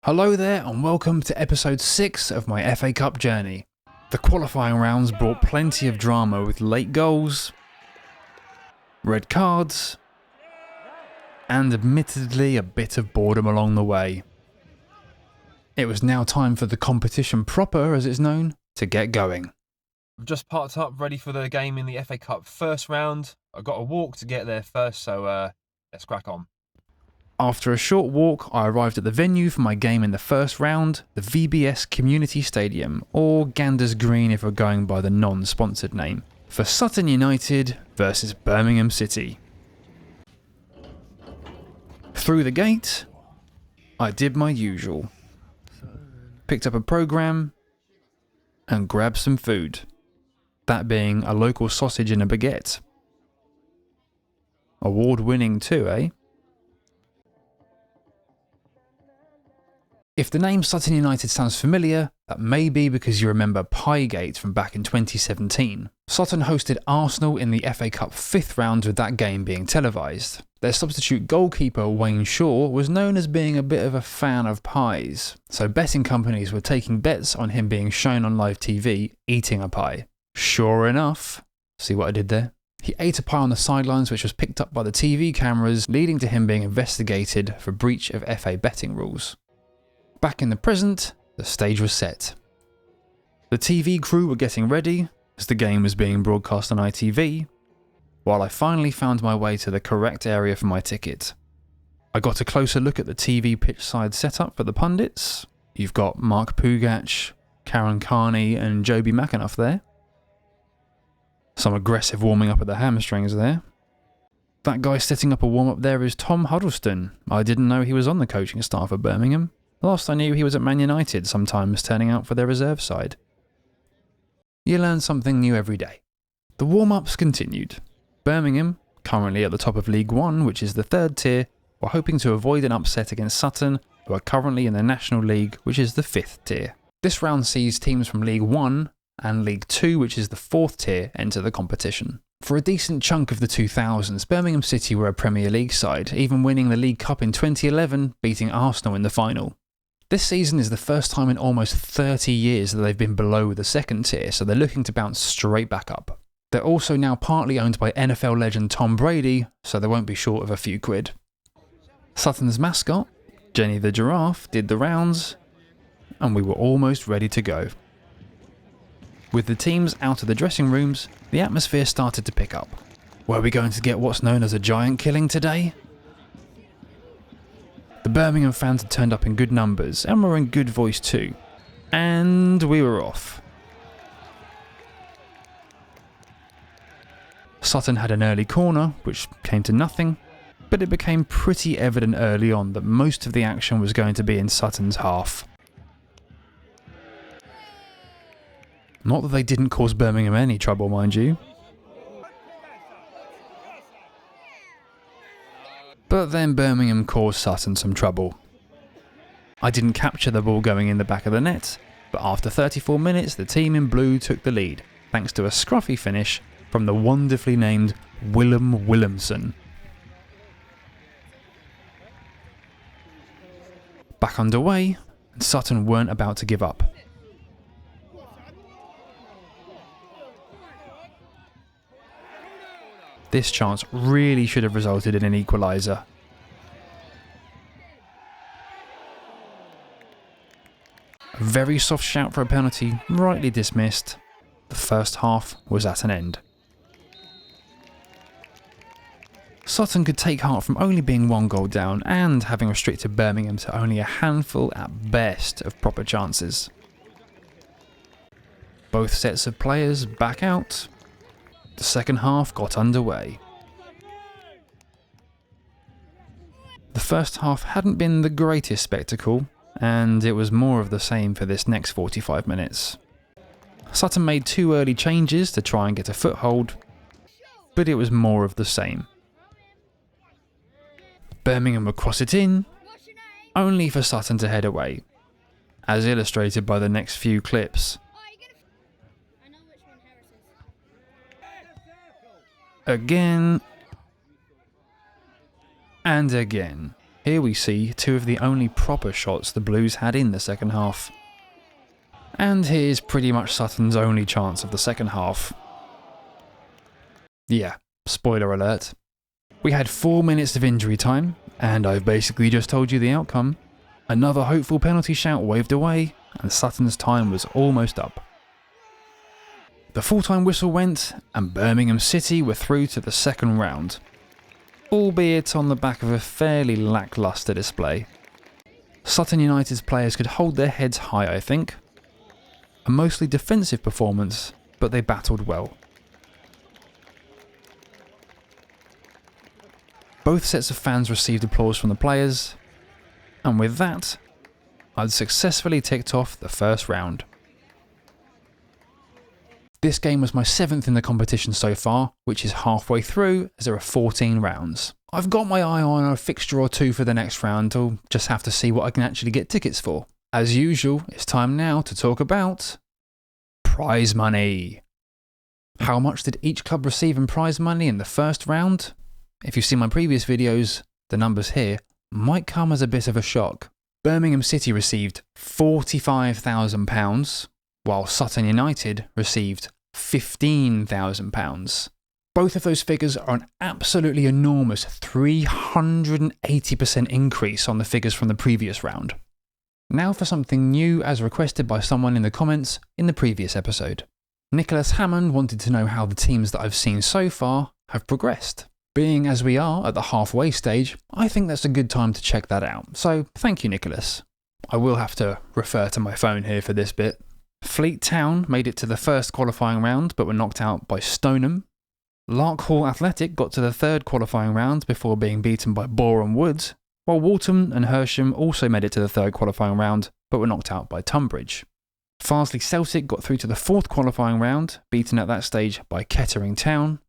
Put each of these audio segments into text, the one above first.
Hello there and welcome to episode 6 of my FA Cup journey. The qualifying rounds brought plenty of drama with late goals, red cards, and admittedly a bit of boredom along the way. It was now time for the competition proper, as it's known, to get going. I've just parked up ready for the game in the FA Cup first round. I've got a walk to get there first, so let's crack on. After a short walk, I arrived at the venue for my game in the first round, the VBS Community Stadium, or Ganders Green if we're going by the non-sponsored name, for Sutton United versus Birmingham City. Through the gate, I did my usual. Picked up a programme and grabbed some food. That being a local sausage and a baguette. Award-winning too, eh? If the name Sutton United sounds familiar, that may be because you remember Piegate from back in 2017. Sutton hosted Arsenal in the FA Cup 5th round with that game being televised. Their substitute goalkeeper Wayne Shaw was known as being a bit of a fan of pies, so betting companies were taking bets on him being shown on live TV eating a pie. Sure enough, see what I did there? He ate a pie on the sidelines which was picked up by the TV cameras, leading to him being investigated for breach of FA betting rules. Back in the present, the stage was set. The TV crew were getting ready, as the game was being broadcast on ITV, while I finally found my way to the correct area for my ticket. I got a closer look at the TV pitch side setup for the pundits. You've got Mark Pugach, Karen Carney and Joby McAnuff there. Some aggressive warming up at the hamstrings there. That guy setting up a warm-up there is Tom Huddleston. I didn't know he was on the coaching staff at Birmingham. Last I knew he was at Man United, sometimes turning out for their reserve side. You learn something new every day. The warm-ups continued. Birmingham, currently at the top of League One, which is the 3rd tier, were hoping to avoid an upset against Sutton, who are currently in the National League, which is the 5th tier. This round sees teams from League 1 and League 2, which is the 4th tier, enter the competition. For a decent chunk of the 2000s, Birmingham City were a Premier League side, even winning the League Cup in 2011, beating Arsenal in the final. This season is the first time in almost 30 years that they've been below the 2nd tier, so they're looking to bounce straight back up. They're also now partly owned by NFL legend Tom Brady, so they won't be short of a few quid. Sutton's mascot, Jenny the Giraffe, did the rounds, and we were almost ready to go. With the teams out of the dressing rooms, the atmosphere started to pick up. Were we going to get what's known as a giant killing today? The Birmingham fans had turned up in good numbers and were in good voice too. And we were off. Sutton had an early corner, which came to nothing, but it became pretty evident early on that most of the action was going to be in Sutton's half. Not that they didn't cause Birmingham any trouble, mind you. But then Birmingham caused Sutton some trouble. I didn't capture the ball going in the back of the net, but after 34 minutes the team in blue took the lead, thanks to a scruffy finish from the wonderfully named Willem Willemson. Back underway, and Sutton weren't about to give up. This chance really should have resulted in an equaliser. A very soft shout for a penalty, rightly dismissed. The first half was at an end. Sutton could take heart from only being 1 goal down and having restricted Birmingham to only a handful at best of proper chances. Both sets of players back out. The second half got underway. The first half hadn't been the greatest spectacle, and it was more of the same for this next 45 minutes. Sutton made 2 early changes to try and get a foothold, but it was more of the same. Birmingham would cross it in, only for Sutton to head away, as illustrated by the next few clips. Again, and again. Here we see two of the only proper shots the Blues had in the second half. And here's pretty much Sutton's only chance of the second half. Yeah, spoiler alert. We had 4 minutes of injury time, and I've basically just told you the outcome. Another hopeful penalty shout waved away, and Sutton's time was almost up. The full-time whistle went, and Birmingham City were through to the second round, albeit on the back of a fairly lacklustre display. Sutton United's players could hold their heads high, I think. A mostly defensive performance, but they battled well. Both sets of fans received applause from the players, and with that, I'd successfully ticked off the first round. This game was my 7th in the competition so far, which is halfway through as there are 14 rounds. I've got my eye on a fixture or two for the next round, I'll just have to see what I can actually get tickets for. As usual, it's time now to talk about prize money. How much did each club receive in prize money in the first round? If you've seen my previous videos, the numbers here might come as a bit of a shock. Birmingham City received £45,000, while Sutton United received £15,000. Both of those figures are an absolutely enormous 380% increase on the figures from the previous round. Now for something new as requested by someone in the comments in the previous episode. Nicholas Hammond wanted to know how the teams that I've seen so far have progressed. Being as we are at the halfway stage, I think that's a good time to check that out, so thank you Nicholas. I will have to refer to my phone here for this bit. Fleet Town made it to the first qualifying round but were knocked out by Stoneham. Larkhall Athletic got to the third qualifying round before being beaten by Boreham Wood, while Waltham and Hersham also made it to the third qualifying round but were knocked out by Tunbridge. Farsley Celtic got through to the fourth qualifying round, beaten at that stage by Kettering Town.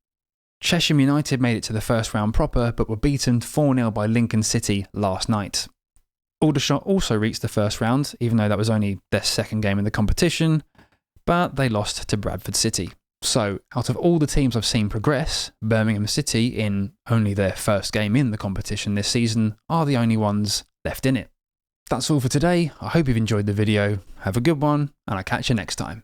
Chesham United made it to the first round proper but were beaten 4-0 by Lincoln City last night. Aldershot also reached the first round, even though that was only their second game in the competition, but they lost to Bradford City. So, out of all the teams I've seen progress, Birmingham City, in only their first game in the competition this season, are the only ones left in it. That's all for today. I hope you've enjoyed the video. Have a good one, and I'll catch you next time.